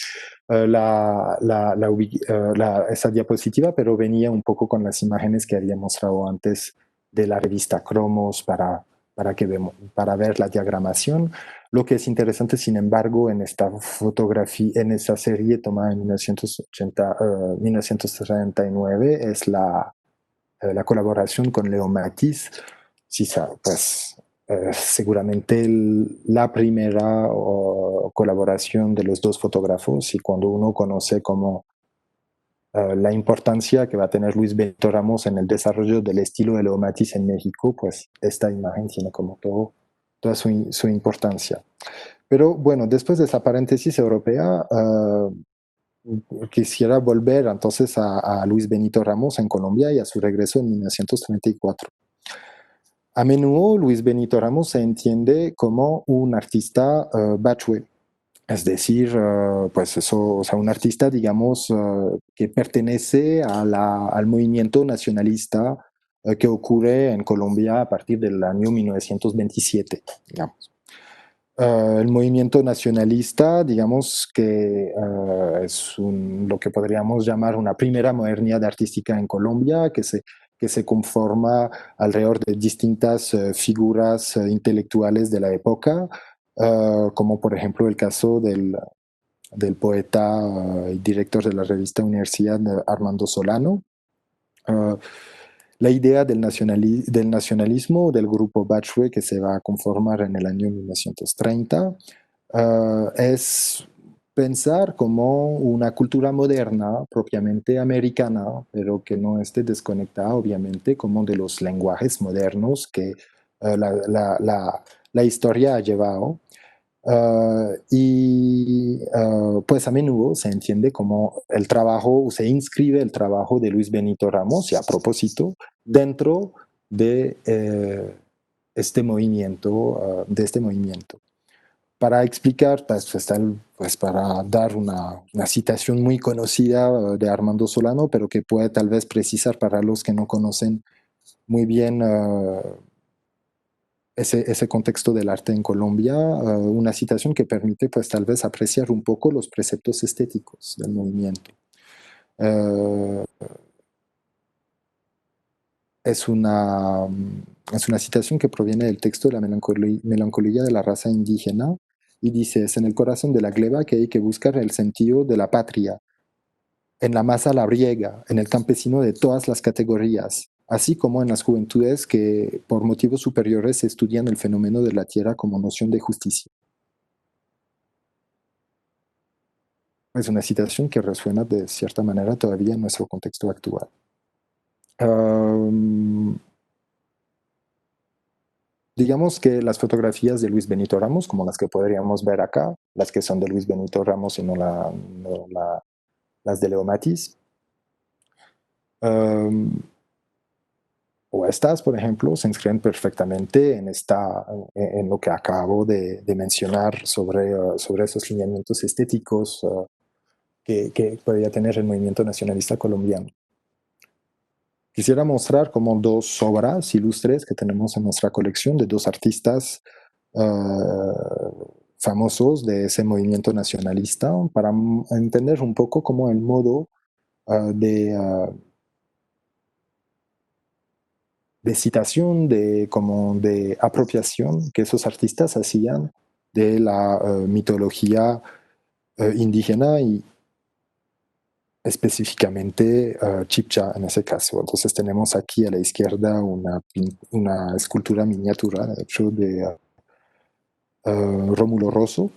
esa diapositiva, pero venía un poco con las imágenes que había mostrado antes de la revista Cromos para ver la diagramación. Lo que es interesante, sin embargo, en esta fotografía, en esta serie tomada en 1939, es la colaboración con Leo Matisse. Sí, pues seguramente la primera colaboración de los dos fotógrafos, y cuando uno conoce como la importancia que va a tener Luis Benito Ramos en el desarrollo del estilo de Leo Matisse en México, pues esta imagen tiene como toda su importancia. Pero bueno, después de esa paréntesis europea, quisiera volver entonces a Luis Benito Ramos en Colombia y a su regreso en 1934. A menudo Luis Benito Ramos se entiende como un artista bachue, es decir, pues eso, o sea, un artista, digamos, que pertenece al movimiento nacionalista que ocurre en Colombia a partir del año 1927, digamos. El movimiento nacionalista, digamos que es lo que podríamos llamar una primera modernidad artística en Colombia, que se conforma alrededor de distintas figuras intelectuales de la época, como por ejemplo el caso del poeta y director de la revista Universidad, Armando Solano. La idea del nacionalismo del grupo Bachue, que se va a conformar en el año 1930, es pensar como una cultura moderna, propiamente americana, pero que no esté desconectada, obviamente, como de los lenguajes modernos que la historia ha llevado. Pues a menudo se entiende como el trabajo, se inscribe el trabajo de Luis Benito Ramos, y a propósito, dentro de este movimiento, Para explicar, pues para dar una citación muy conocida de Armando Solano, pero que puede tal vez precisar para los que no conocen muy bien ese contexto del arte en Colombia, una citación que permite pues tal vez apreciar un poco los preceptos estéticos del movimiento. Uh, es, una, es una citación que proviene del texto de la melancolía de la raza indígena, y dice: es en el corazón de la gleba que hay que buscar el sentido de la patria, en la masa labriega, en el campesino de todas las categorías, así como en las juventudes que por motivos superiores estudian el fenómeno de la tierra como noción de justicia. Es una citación que resuena de cierta manera todavía en nuestro contexto actual. Digamos que las fotografías de Luis Benito Ramos, como las que podríamos ver acá, las que son de Luis Benito Ramos y no las de Leo Matisse, o estas, por ejemplo, se inscriben perfectamente en lo que acabo de mencionar sobre esos lineamientos estéticos que podría tener el movimiento nacionalista colombiano. Quisiera mostrar como dos obras ilustres que tenemos en nuestra colección de dos artistas famosos de ese movimiento nacionalista para entender un poco cómo el modo de citación, como de apropiación que esos artistas hacían de la mitología indígena y específicamente chipcha en ese caso. Entonces tenemos aquí a la izquierda una escultura miniatura, de hecho, de Rómulo Rosso,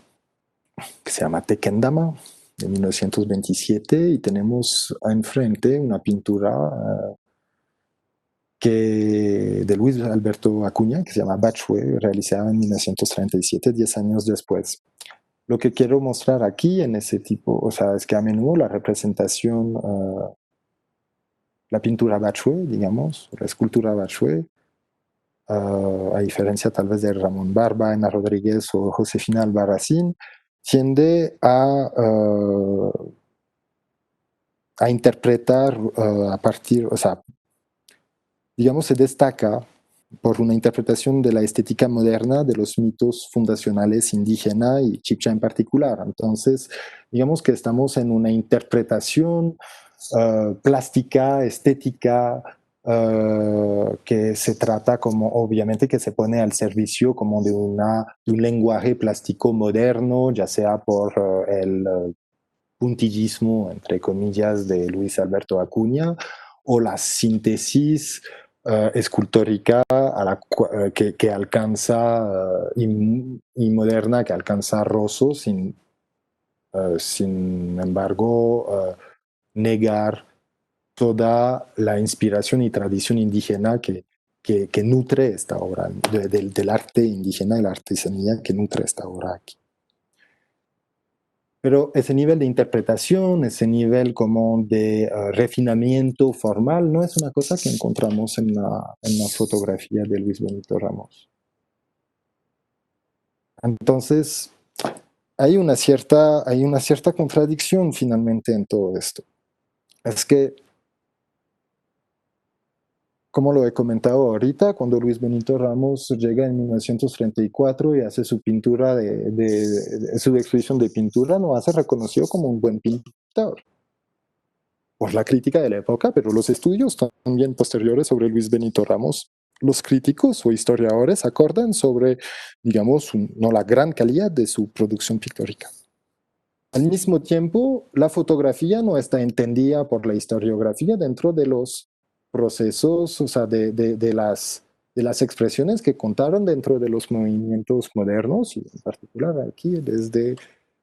que se llama Tequendama, de 1927, y tenemos enfrente una pintura de Luis Alberto Acuña, que se llama Bachue, realizada en 1937, 10 años después. Lo que quiero mostrar aquí en ese tipo, o sea, es que a menudo la representación, la pintura Bachue, digamos, la escultura Bachue, a diferencia tal vez de Ramón Barba, Ana Rodríguez o Josefina Albarracín, tiende a interpretar a partir, o sea, digamos, se destaca por una interpretación de la estética moderna de los mitos fundacionales indígena y chipcha en particular. Entonces, digamos que estamos en una interpretación plástica, estética, que se trata como, obviamente, que se pone al servicio como de un lenguaje plástico moderno, ya sea por el puntillismo, entre comillas, de Luis Alberto Acuña, o la síntesis escultórica que alcanza y moderna que alcanza Rosso sin embargo negar toda la inspiración y tradición indígena que nutre esta obra, del arte indígena y la artesanía que nutre esta obra aquí. Pero ese nivel de interpretación, ese nivel como de refinamiento formal, no es una cosa que encontramos en la fotografía de Luis Benito Ramos. Entonces, hay una cierta contradicción finalmente en todo esto. Es que, como lo he comentado ahorita, cuando Luis Benito Ramos llega en 1934 y hace su pintura su exposición de pintura, no hace reconocido como un buen pintor por la crítica de la época, pero los estudios también posteriores sobre Luis Benito Ramos, los críticos o historiadores acordan sobre, digamos, no la gran calidad de su producción pictórica. Al mismo tiempo, la fotografía no está entendida por la historiografía dentro de los procesos, o sea, de las expresiones que contaron dentro de los movimientos modernos, y en particular aquí desde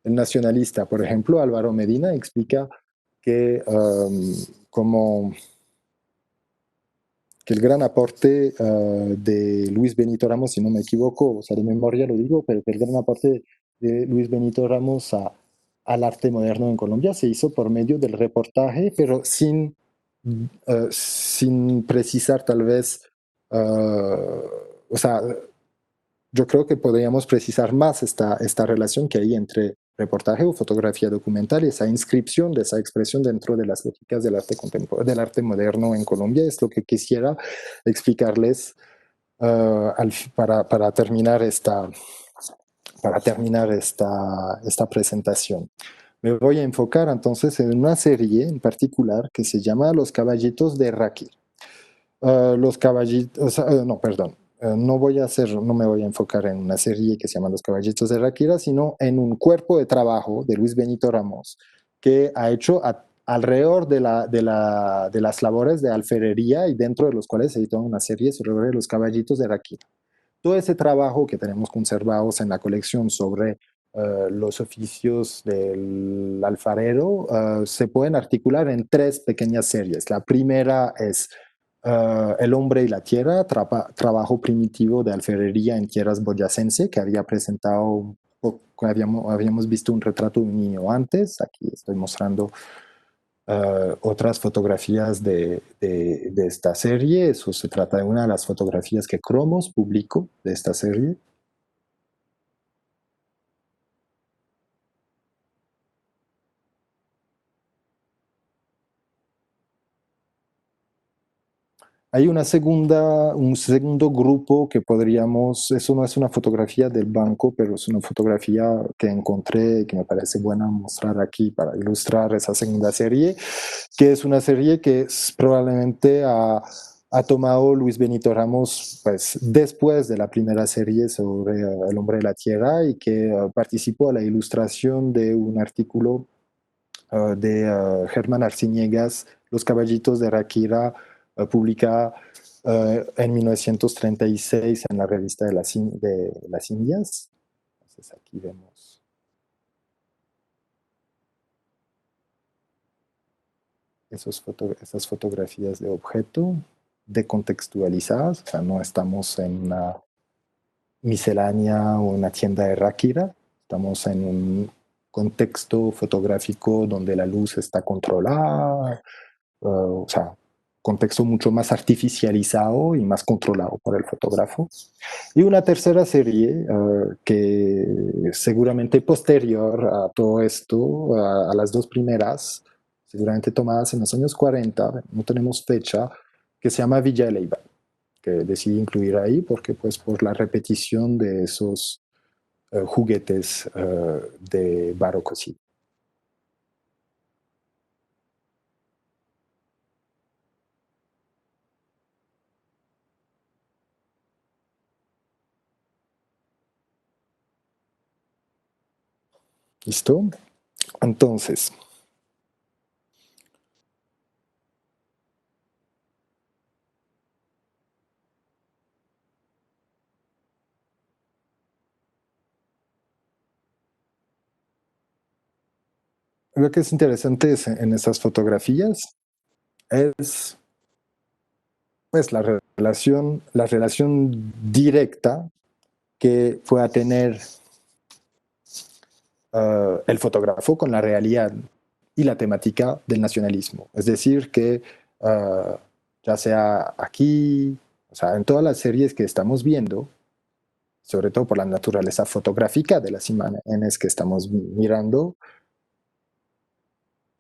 el nacionalista. Por ejemplo, Álvaro Medina explica que, como que el gran aporte de Luis Benito Ramos, si no me equivoco, o sea, de memoria lo digo, pero que el gran aporte de Luis Benito Ramos al arte moderno en Colombia se hizo por medio del reportaje, pero sin precisar tal vez, o sea, yo creo que podríamos precisar más esta relación que hay entre reportaje o fotografía documental y esa inscripción de esa expresión dentro de las lógicas del arte del arte moderno en Colombia. Es lo que quisiera explicarles para terminar esta presentación. Me voy a enfocar entonces en una serie en particular que se llama Los Caballitos de Raquel. Los caballitos, no, perdón, no me voy a enfocar en una serie que se llama Los Caballitos de Raquira, sino en un cuerpo de trabajo de Luis Benito Ramos que ha hecho alrededor de las labores de alfarería y dentro de los cuales se editó una serie sobre los caballitos de Raquira. Todo ese trabajo que tenemos conservados en la colección sobre los oficios del alfarero se pueden articular en tres pequeñas series. La primera es El hombre y la tierra, trabajo primitivo de alfarería en tierras boyacense, que había presentado, habíamos visto un retrato de un niño antes. Aquí estoy mostrando otras fotografías de esta serie. Eso se trata de una de las fotografías que Cromos publicó de esta serie. Hay un segundo grupo que podríamos, eso no es una fotografía del banco, pero es una fotografía que encontré y que me parece buena mostrar aquí para ilustrar esa segunda serie, que es una serie que probablemente ha tomado Luis Benito Ramos pues, después de la primera serie sobre El hombre de la tierra y que participó a la ilustración de un artículo de Germán Arciniegas, Los caballitos de Rakira, publicada en 1936 en la revista de las Indias. Entonces aquí vemos esas fotografías de objeto decontextualizadas, o sea, no estamos en una miscelánea o una tienda de Rakira, estamos en un contexto fotográfico donde la luz está controlada, o sea, contexto mucho más artificializado y más controlado por el fotógrafo. Y una tercera serie que seguramente posterior a todo esto, a las dos primeras, seguramente tomadas en los años 40, no tenemos fecha, que se llama Villa de Leyva, que decidí incluir ahí porque pues por la repetición de esos juguetes de barroco. Sí. ¿Listo? Entonces, lo que es interesante en esas fotografías es pues la relación directa que pueda tener el fotógrafo con la realidad y la temática del nacionalismo. Es decir, que ya sea aquí, o sea, en todas las series que estamos viendo, sobre todo por la naturaleza fotográfica de las imágenes que estamos mirando,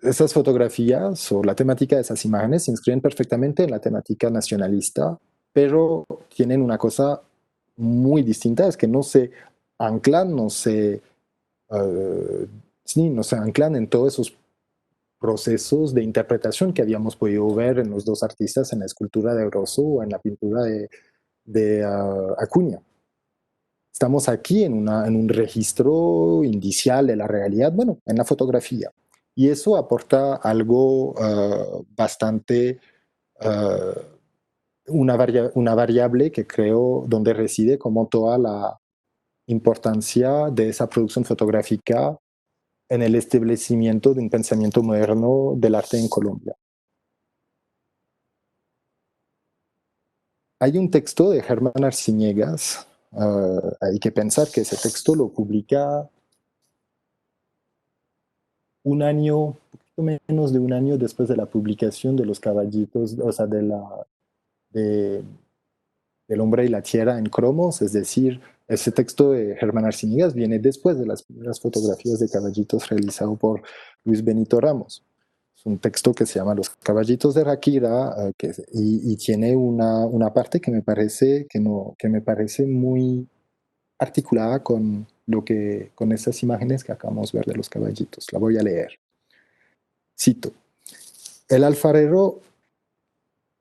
esas fotografías o la temática de esas imágenes se inscriben perfectamente en la temática nacionalista, pero tienen una cosa muy distinta, es que no se anclan, sí, no se anclan en todos esos procesos de interpretación que habíamos podido ver en los dos artistas, en la escultura de Grosso o en la pintura de Acuña. Estamos aquí en un registro indicial de la realidad, bueno, en la fotografía. Y eso aporta algo bastante, uh, una variable que creo donde reside como toda la importancia de esa producción fotográfica en el establecimiento de un pensamiento moderno del arte en Colombia. Hay un texto de Germán Arciniegas, hay que pensar que ese texto lo publica un año, un poquito menos de un año después de la publicación de Los caballitos, o sea, de, del hombre y la tierra en cromos, es decir, ese texto de Germán Arciniegas viene después de las primeras fotografías de caballitos realizado por Luis Benito Ramos. Es un texto que se llama Los caballitos de Rakira y tiene una parte que me parece, que me parece muy articulada con, con esas imágenes que acabamos de ver de los caballitos. La voy a leer. Cito. El alfarero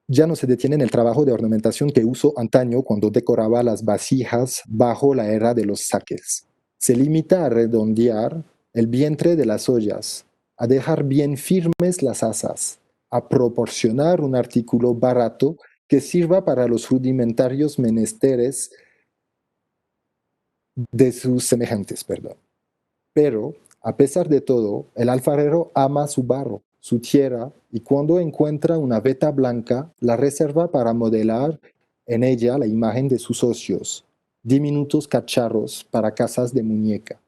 ya no se detiene en el trabajo de ornamentación que usó antaño cuando decoraba las vasijas bajo la era de los saques. Se limita a redondear el vientre de las ollas, a dejar bien firmes las asas, a proporcionar un artículo barato que sirva para los rudimentarios menesteres de sus semejantes, perdón. Pero, a pesar de todo, el alfarero ama su barro, su tierra, y cuando encuentra una veta blanca, la reserva para modelar en ella la imagen de sus socios, diminutos cacharros para casas de muñeca.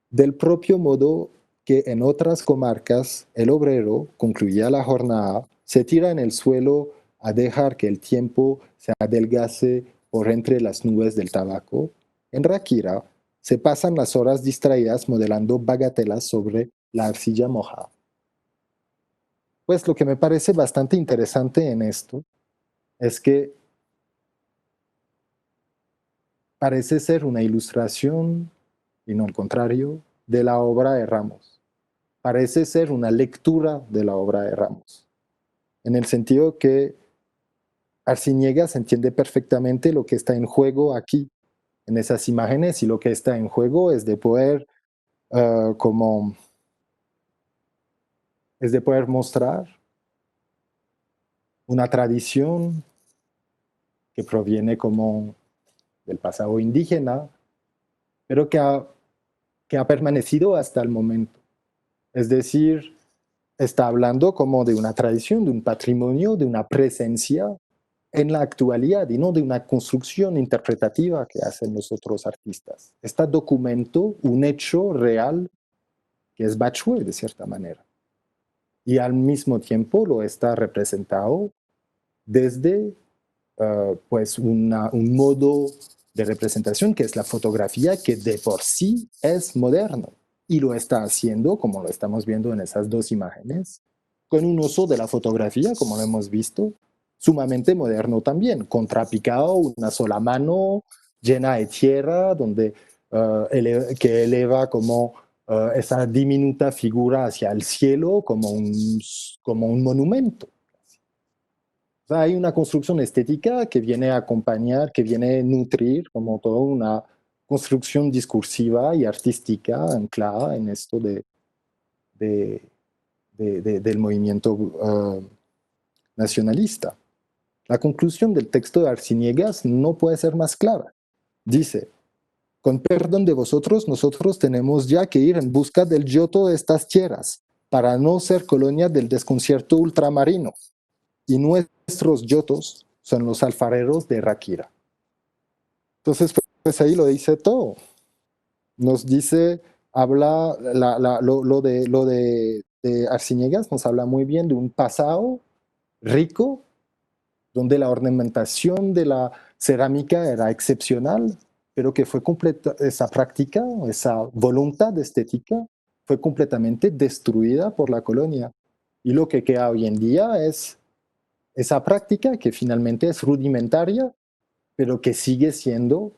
Del propio modo que en otras comarcas el obrero concluía la jornada, se tira en el suelo a dejar que el tiempo se adelgace por entre las nubes del tabaco. En Ráquira se pasan las horas distraídas modelando bagatelas sobre la arcilla mojada. Pues lo que me parece bastante interesante en esto es que parece ser una ilustración, y no al contrario, de la obra de Ramos. Parece ser una lectura de la obra de Ramos, en el sentido que Arciniegas entiende perfectamente lo que está en juego aquí, en esas imágenes, y lo que está en juego es de poder, como, es de poder mostrar una tradición que proviene como del pasado indígena, pero que ha permanecido hasta el momento. Es decir, está hablando como de una tradición, de un patrimonio, de una presencia en la actualidad y no de una construcción interpretativa que hacen los otros artistas. Está documento un hecho real que es Bachué de cierta manera. Y al mismo tiempo lo está representado desde pues un modo de representación que es la fotografía, que de por sí es moderno y lo está haciendo, como lo estamos viendo en esas dos imágenes, con un uso de la fotografía, como lo hemos visto, sumamente moderno también, contrapicado, una sola mano llena de tierra, donde, que eleva como esa diminuta figura hacia el cielo como un monumento. O sea, hay una construcción estética que viene a acompañar, que viene a nutrir como toda una construcción discursiva y artística anclada en esto de, del movimiento nacionalista. La conclusión del texto de Arciniegas no puede ser más clara. Dice, con perdón de vosotros, nosotros tenemos ya que ir en busca del yoto de estas tierras, para no ser colonia del desconcierto ultramarino. Y nuestros yotos son los alfareros de Ráquira. Entonces, pues ahí lo dice todo. Nos dice, habla de Arciniegas, nos habla muy bien de un pasado rico, donde la ornamentación de la cerámica era excepcional, pero que fue completa, esa práctica, esa voluntad estética, fue completamente destruida por la colonia. Y lo que queda hoy en día es esa práctica que finalmente es rudimentaria, pero que sigue siendo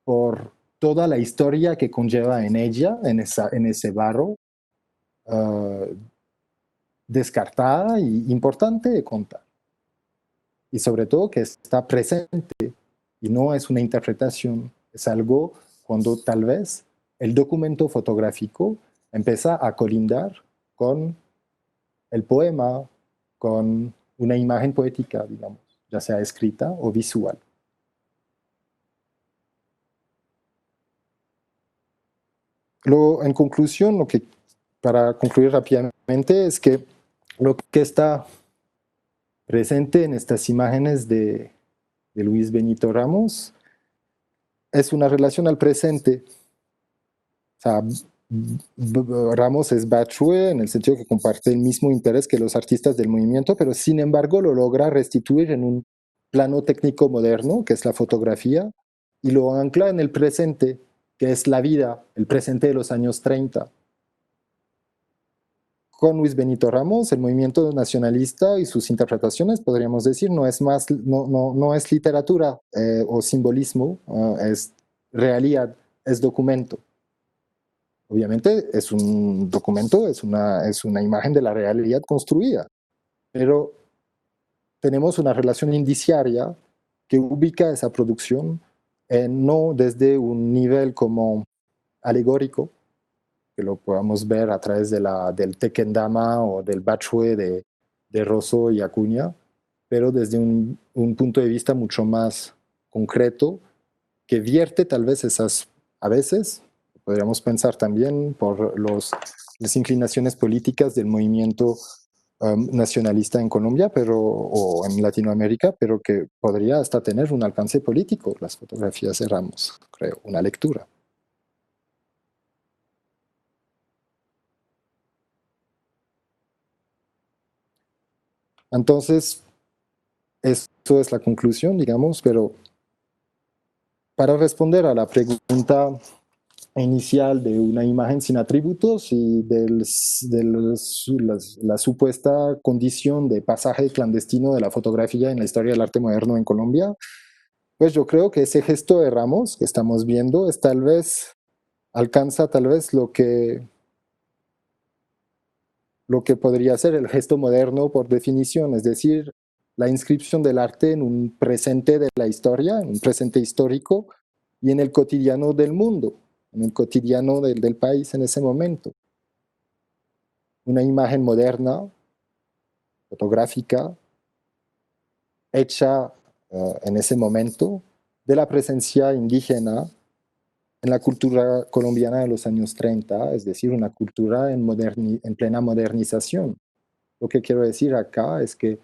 por toda la historia que conlleva en ella, en ese barro, uh, descartada y importante de contar. Y sobre todo que está presente y no es una interpretación, es algo cuando tal vez el documento fotográfico empieza a colindar con el poema, con una imagen poética, digamos, ya sea escrita o visual. Luego, en conclusión, para concluir rápidamente, es que lo que está presente en estas imágenes de Luis Benito Ramos es una relación al presente. O sea, Ramos es Bachué en el sentido que comparte el mismo interés que los artistas del movimiento, pero sin embargo lo logra restituir en un plano técnico moderno, que es la fotografía, y lo ancla en el presente, que es la vida, el presente de los años 30. Con Luis Benito Ramos, el movimiento nacionalista y sus interpretaciones, podríamos decir, no es literatura o simbolismo, es realidad, es documento. Obviamente es un documento, es una imagen de la realidad construida, pero tenemos una relación indiciaria que ubica esa producción no desde un nivel como alegórico, que lo podamos ver a través del Tequendama o del Bachué de Rosso y Acuña, pero desde un punto de vista mucho más concreto, que vierte tal vez a veces, podríamos pensar también por las inclinaciones políticas del movimiento nacionalista en Colombia o en Latinoamérica, pero que podría hasta tener un alcance político, las fotografías de Ramos, creo, una lectura. Entonces, eso es la conclusión, digamos, pero para responder a la pregunta inicial de una imagen sin atributos y la supuesta condición de pasaje clandestino de la fotografía en la historia del arte moderno en Colombia, pues yo creo que ese gesto de Ramos que estamos viendo es alcanza tal vez lo que podría ser el gesto moderno por definición, es decir, la inscripción del arte en un presente de la historia, en un presente histórico y en el cotidiano del mundo, en el cotidiano del país en ese momento. Una imagen moderna, fotográfica, hecha en ese momento de la presencia indígena en la cultura colombiana de los años 30, es decir, una cultura en plena modernización. Lo que quiero decir acá es que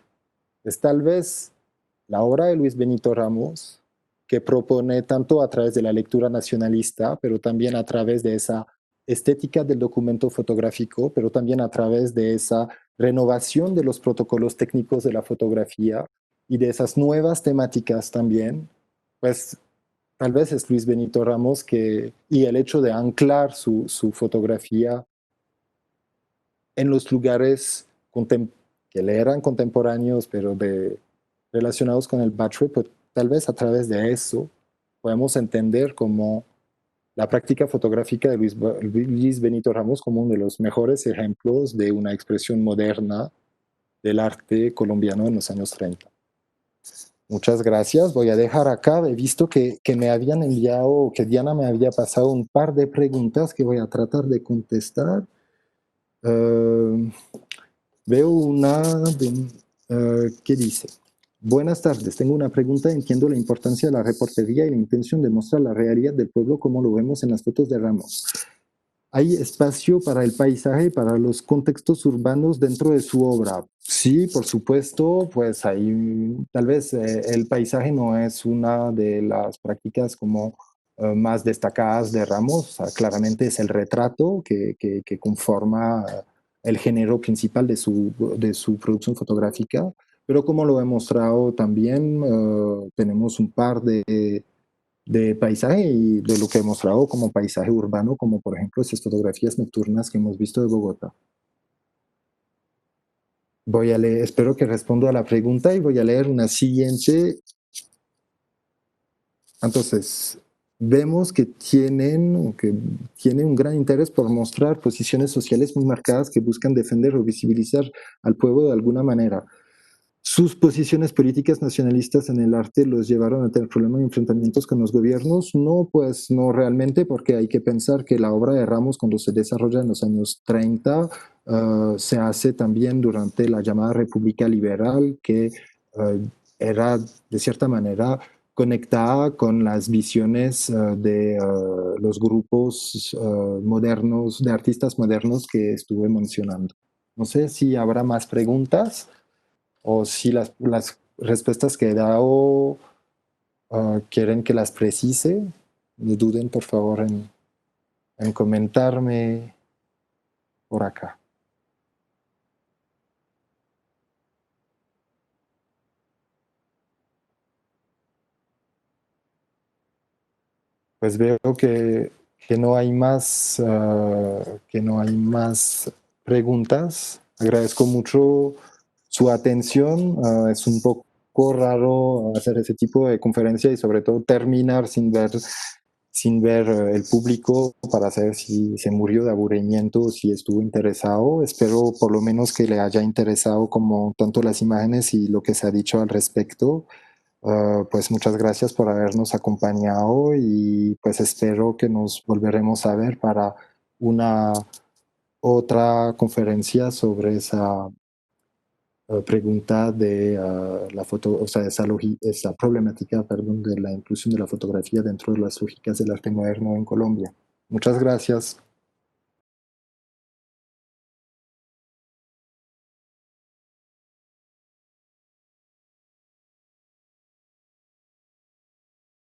es tal vez la obra de Luis Benito Ramos que propone tanto a través de la lectura nacionalista, pero también a través de esa estética del documento fotográfico, pero también a través de esa renovación de los protocolos técnicos de la fotografía y de esas nuevas temáticas también, pues tal vez es Luis Benito Ramos y el hecho de anclar su fotografía en los lugares que le eran contemporáneos, pero relacionados con el Batre, pues tal vez a través de eso podemos entender como la práctica fotográfica de Luis Benito Ramos como uno de los mejores ejemplos de una expresión moderna del arte colombiano en los años 30. Muchas gracias. Voy a dejar acá. He visto que me habían enviado, que Diana me había pasado un par de preguntas que voy a tratar de contestar. Veo una que dice: buenas tardes, tengo una pregunta. Entiendo la importancia de la reportería y la intención de mostrar la realidad del pueblo como lo vemos en las fotos de Ramos. ¿Hay espacio para el paisaje y para los contextos urbanos dentro de su obra? Sí, por supuesto, pues hay, tal vez el paisaje no es una de las prácticas como más destacadas de Ramos. O sea, claramente es el retrato que conforma el género principal de su producción fotográfica, pero como lo he mostrado también, tenemos un par de paisaje y de lo que he mostrado como paisaje urbano, como por ejemplo esas fotografías nocturnas que hemos visto de Bogotá. Voy a leer, espero que responda a la pregunta y voy a leer una siguiente. Entonces, vemos que tienen un gran interés por mostrar posiciones sociales muy marcadas que buscan defender o visibilizar al pueblo de alguna manera. Sus posiciones políticas nacionalistas en el arte los llevaron a tener problemas y enfrentamientos con los gobiernos. No, pues no realmente, porque hay que pensar que la obra de Ramos, cuando se desarrolla en los años 30, se hace también durante la llamada República Liberal, que era de cierta manera conectada con las visiones de los grupos modernos, de artistas modernos que estuve mencionando. No sé si habrá más preguntas o si las respuestas que he dado quieren que las precise. No duden, por favor, en comentarme por acá. Pues veo que no hay más, que no hay más preguntas. Agradezco mucho su atención. Es un poco raro hacer ese tipo de conferencia y sobre todo terminar sin ver el público para saber si se murió de aburrimiento o si estuvo interesado. Espero por lo menos que le haya interesado como tanto las imágenes y lo que se ha dicho al respecto. Pues muchas gracias por habernos acompañado y pues espero que nos volveremos a ver para una otra conferencia sobre esa pregunta de la foto, o sea, esa problemática, perdón, de la inclusión de la fotografía dentro de las lógicas del arte moderno en Colombia. Muchas gracias.